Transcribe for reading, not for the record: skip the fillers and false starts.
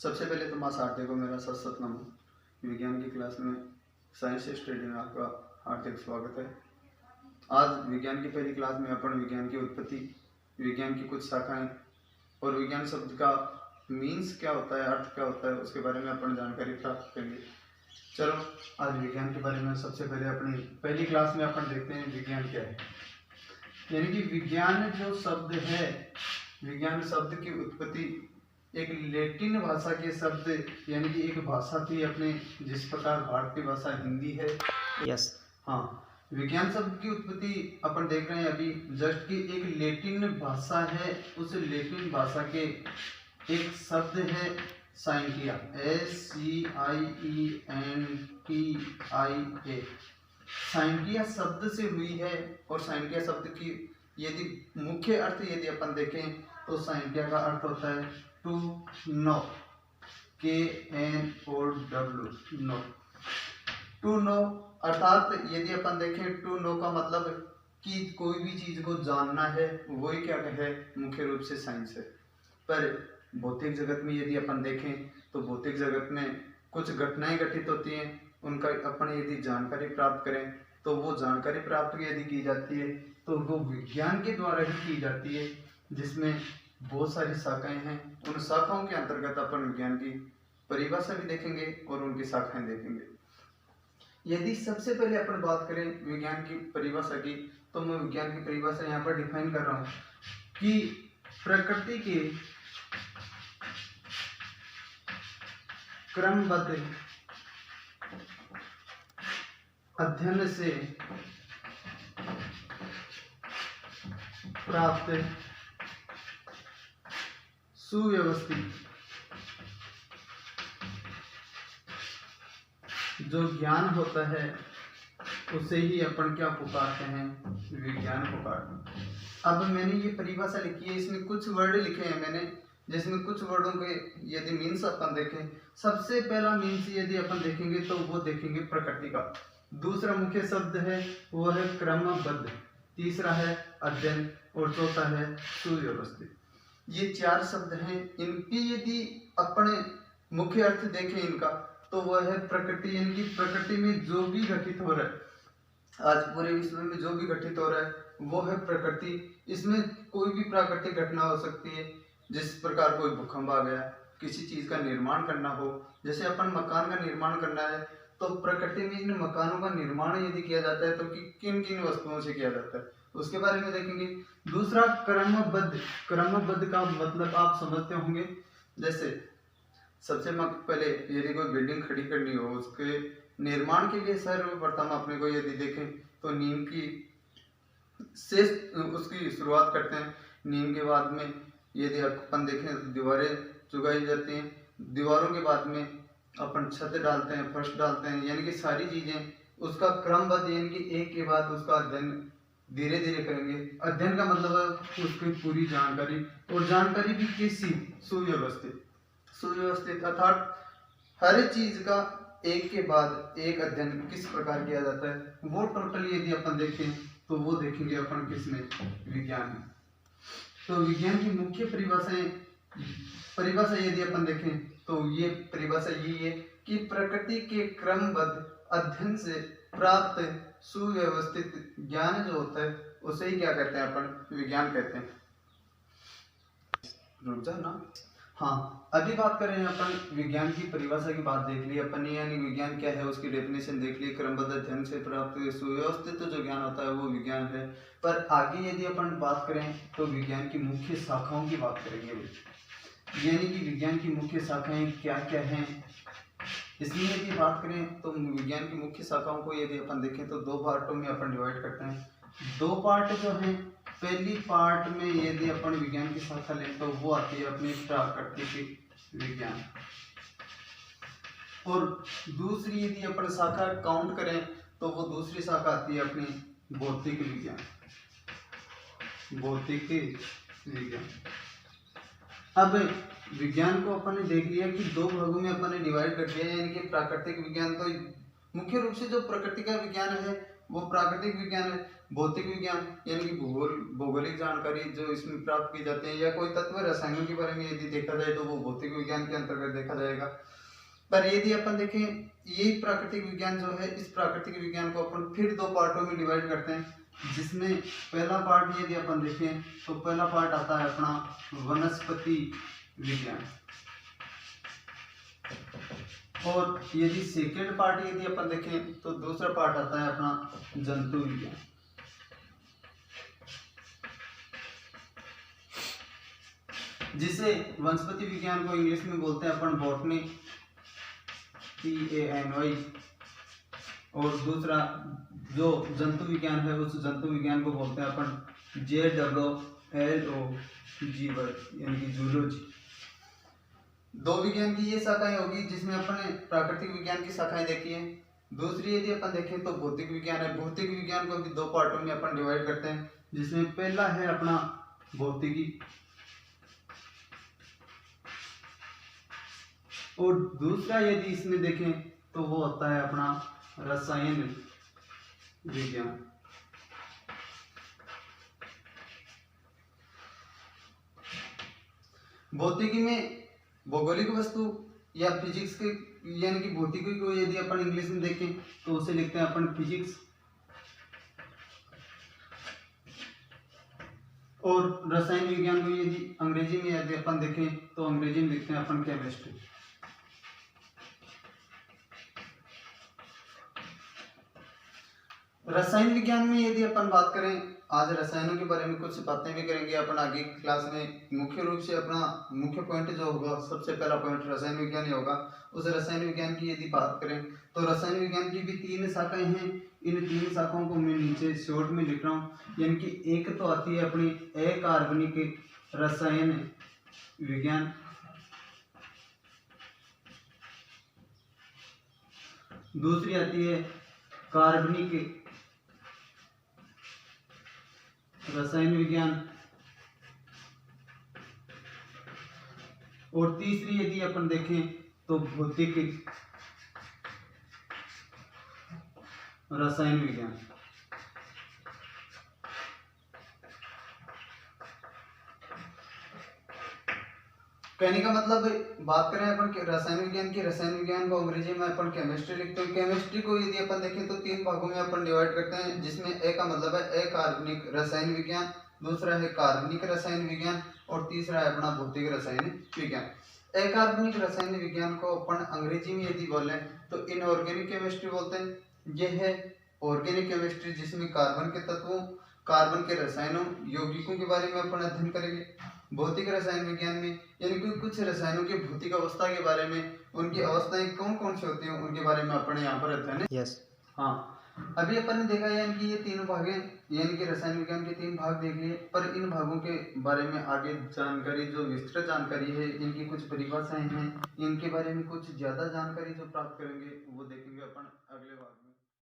सबसे पहले तो माँ सारथी को मेरा सत नमन। विज्ञान की क्लास में साइंस स्टडी में आपका हार्दिक स्वागत है। आज विज्ञान की पहली क्लास में अपन विज्ञान की उत्पत्ति, विज्ञान की कुछ शाखाएं और विज्ञान शब्द का मीन्स क्या होता है, अर्थ क्या होता है, उसके बारे में अपन जानकारी प्राप्त करेंगे। चलो आज विज्ञान के बारे में सबसे पहले अपनी पहली क्लास में अपन देखते हैं विज्ञान क्या है। यानी कि विज्ञान जो शब्द है, विज्ञान शब्द की उत्पत्ति एक लैटिन भाषा के शब्द यानी कि एक भाषा थी अपने, जिस प्रकार भारतीय भाषा हिंदी है। हाँ, विज्ञान शब्द की उत्पत्ति अपन देख रहे हैं अभी जस्ट कि एक लैटिन भाषा है। उस लैटिन भाषा के एक शब्द है साइंटिया, SCIENTIA। साइंटिया शब्द से हुई है। और साइंटिया शब्द की यदि मुख्य अर्थ यदि अपन देखें तो साइंटिया का अर्थ होता है to know, KNOW, know, to know. अर्थात यदि अपन देखें टू नो का मतलब कि कोई भी चीज को जानना है, वही क्या है मुख्य रूप से साइंस है। पर भौतिक जगत में यदि अपन देखें तो भौतिक जगत में कुछ घटनाएं घटित होती हैं, उनका अपन यदि जानकारी प्राप्त करें तो वो जानकारी प्राप्त यदि की जाती है तो वो विज्ञान के द्वारा ही की जाती है, जिसमें बहुत सारी शाखाएं हैं। उन शाखाओं के अंतर्गत अपन विज्ञान की परिभाषा भी देखेंगे और उनकी शाखाएं देखेंगे। यदि सबसे पहले अपन बात करें विज्ञान की परिभाषा की, तो मैं विज्ञान की परिभाषा यहाँ पर डिफाइन कर रहा हूँ कि प्रकृति के क्रमबद्ध अध्ययन से प्राप्त सुव्यवस्थित जो ज्ञान होता है उसे ही अपन क्या पुकारते हैं, विज्ञान पुकारते हैं। अब मैंने ये परिभाषा लिखी है, इसमें कुछ वर्ड लिखे हैं मैंने, जिसमें कुछ वर्डों के यदि मीन्स अपन देखें, सबसे पहला मीन्स यदि अपन देखेंगे तो वो देखेंगे प्रकृति का। दूसरा मुख्य शब्द है वो है क्रमबद्ध, तीसरा है अध्ययन और चौथा है सुव्यवस्थित। ये चार शब्द हैं। इनकी यदि अपने मुख्य अर्थ देखें इनका तो वह है प्रकृति, यानी कि प्रकृति में जो भी घटित हो रहा है, आज पूरे विश्व में जो भी घटित हो रहा है वो है प्रकृति। इसमें कोई भी प्राकृतिक घटना हो सकती है, जिस प्रकार कोई भूकंप आ गया, किसी चीज का निर्माण करना हो, जैसे अपन मकान का निर्माण करना है तो प्रकृति में इन मकानों का निर्माण यदि किया जाता है तो किन किन वस्तुओं से किया जाता है उसके बारे में देखेंगे। दूसरा क्रमबद्ध, क्रमबद्ध का मतलब आप समझते होंगे, जैसे सबसे पहले यदि कोई बिल्डिंग खड़ी करनी हो, उसके निर्माण के लिए सर्वप्रथम अपने को यदि देखें तो नींव की से उसकी शुरुआत करते हैं। नींव के बाद में यदि अपन देखें दीवारें चुगाई जाती हैं, दीवारों के बाद में अपन छत डालते हैं, फर्श डालते हैं, यानी कि सारी चीजें उसका क्रमबद्ध, यानी कि एक के बाद उसका अध्ययन धीरे धीरे करेंगे। अध्ययन का मतलब है उसकी पूरी जानकारी, और जानकारी भी कैसी, सुव्यवस्थित। सुव्यवस्थित अर्थात हर चीज का एक के बाद एक अध्ययन किस प्रकार किया जाता है, वो टोटल यदि अपन देखें तो वो देखेंगे अपन किसमें, विज्ञान में। तो विज्ञान की मुख्य परिभाषा यदि अपन देखें तो ये परिभाषा यही है कि प्रकृति के क्रमबद्ध अध्ययन से प्राप्त सुव्यवस्थित ज्ञान जो होता है उसे ही क्या कहते हैं, अपन विज्ञान कहते हैं। रुक जा ना। हाँ, अभी बात करें अपन विज्ञान की परिभाषा की बात देख ली अपन ने, यानी विज्ञान क्या है उसकी डेफिनेशन देख ली। क्रमबद्ध अध्ययन से प्राप्त सुव्यवस्थित जो ज्ञान होता है वो विज्ञान है। पर आगे यदि अपन बात करें तो विज्ञान की मुख्य शाखाओं की बात करेंगे, यानी कि विज्ञान की मुख्य शाखाएं क्या क्या हैं। इसलिए यदि बात करें तो विज्ञान की मुख्य शाखाओं को यदि अपन देखें तो दो पार्टों में अपन डिवाइड करते हैं। दो पार्ट जो हैं, पहली पार्ट में यदि अपन विज्ञान की शाखा लें तो वो आती है अपनी प्राकृतिक विज्ञान, और दूसरी यदि अपन शाखा काउंट करें तो वो दूसरी शाखा आती है अपनी भौतिक विज्ञान, भौतिक विज्ञान। अब विज्ञान को अपन ने देख लिया कि दो भागों में अपन ने डिवाइड कर दिया, यानी कि प्राकृतिक विज्ञान तो मुख्य रूप से जो प्रकृति का विज्ञान है वो प्राकृतिक विज्ञान है। भौतिक विज्ञान यानी कि भौगोलिक जानकारी जो इसमें प्राप्त की जाती है, या कोई तत्व रसायनों के बारे में यदि देखा जाए तो वो भौतिक विज्ञान के अंतर्गत देखा जाएगा। पर यदि अपन देखें यही प्राकृतिक विज्ञान जो है, इस प्राकृतिक विज्ञान को अपन फिर दो पार्टों में डिवाइड करते हैं, जिसमें पहला पार्ट यदि अपन देखें तो पहला पार्ट आता है अपना वनस्पति विज्ञान, और यदि सेकेंड पार्ट यदि अपन देखें तो दूसरा पार्ट आता है अपना जंतु विज्ञान। जिसे वनस्पति विज्ञान को इंग्लिश में बोलते हैं अपन बॉटनी, PANY, और दूसरा जो जंतु विज्ञान है उस जंतु विज्ञान को बोलते हैं अपन JOOLOGY, यानी कि जूलॉजी। दो विज्ञान की ये शाखाएं होगी जिसमें अपने प्राकृतिक विज्ञान की शाखाएं देखी हैं। दूसरी यदि अपन देखें तो भौतिक विज्ञान है। भौतिक विज्ञान को भी दो पार्टों में अपन डिवाइड करते हैं, जिसमें पहला है अपना भौतिकी, और दूसरा यदि इसमें देखें तो वो होता है अपना रसायन विज्ञान। भौतिकी में भौगोलिक वस्तु या फिजिक्स के यानी कि भौतिकी को यदि अपन इंग्लिश में देखें तो उसे लिखते हैं अपन फिजिक्स, और रसायन विज्ञान को यदि अंग्रेजी में यदि अपन देखें तो अंग्रेजी में लिखते हैं अपन केमिस्ट्री। रसायन विज्ञान में यदि अपन बात करें, आज रसायनों के बारे में कुछ बातें भी करेंगे अपन आगे की क्लास में। मुख्य रूप से अपना मुख्य पॉइंट जो होगा, सबसे पहला पॉइंट रसायन विज्ञान ही होगा। उस रसायन विज्ञान की यदि बात करें तो रसायन विज्ञान की भी 3 शाखाएं हैं। इन 3 शाखाओं को मैं नीचे शॉर्ट में लिख रहा हूँ, यानी कि एक तो आती है अपनी अकार्बनिक रसायन विज्ञान, दूसरी आती है कार्बनिक रसायन विज्ञान, और तीसरी यदि अपन देखें तो भौतिक रसायन विज्ञान। कहने का मतलब बात करें अपन रसायन विज्ञान की, रसायन विज्ञान को अंग्रेजी में अपन केमिस्ट्री लिखते हैं। केमिस्ट्री को यदि अपन देखें तो 3 भागों में अपन डिवाइड करते हैं, जिसमें ए का मतलब है अकार्बनिक रसायन विज्ञान, दूसरा है कार्बनिक रसायन विज्ञान, और तीसरा है अपना भौतिक रसायन विज्ञान। अकार्बनिक रसायन विज्ञान को अपन अंग्रेजी में यदि बोले तो इनऑर्गेनिक केमिस्ट्री बोलते हैं। यह है ऑर्गेनिक केमिस्ट्री जिसमें कार्बन के तत्वों, कार्बन के रसायनों, यौगिकों के बारे में अपन अध्ययन करेंगे। भौतिक रसायन विज्ञान में यानी कि कुछ रसायनों की भौतिक अवस्था के बारे में, उनकी अवस्थाएं कौन कौन सी होती हैं उनके बारे में अपन यहाँ पर अध्ययन। यस हाँ, अभी अपन ने देखा यानी कि ये 3 भाग हैं, यानी कि रसायन विज्ञान के 3 भाग देख लिए। पर इन भागों के बारे में आगे जानकारी, जो विस्तृत जानकारी है, इनकी कुछ परिभाषाएं हैं, इनके बारे में कुछ ज्यादा जानकारी जो प्राप्त करेंगे वो देखेंगे अपन अगले भाग में।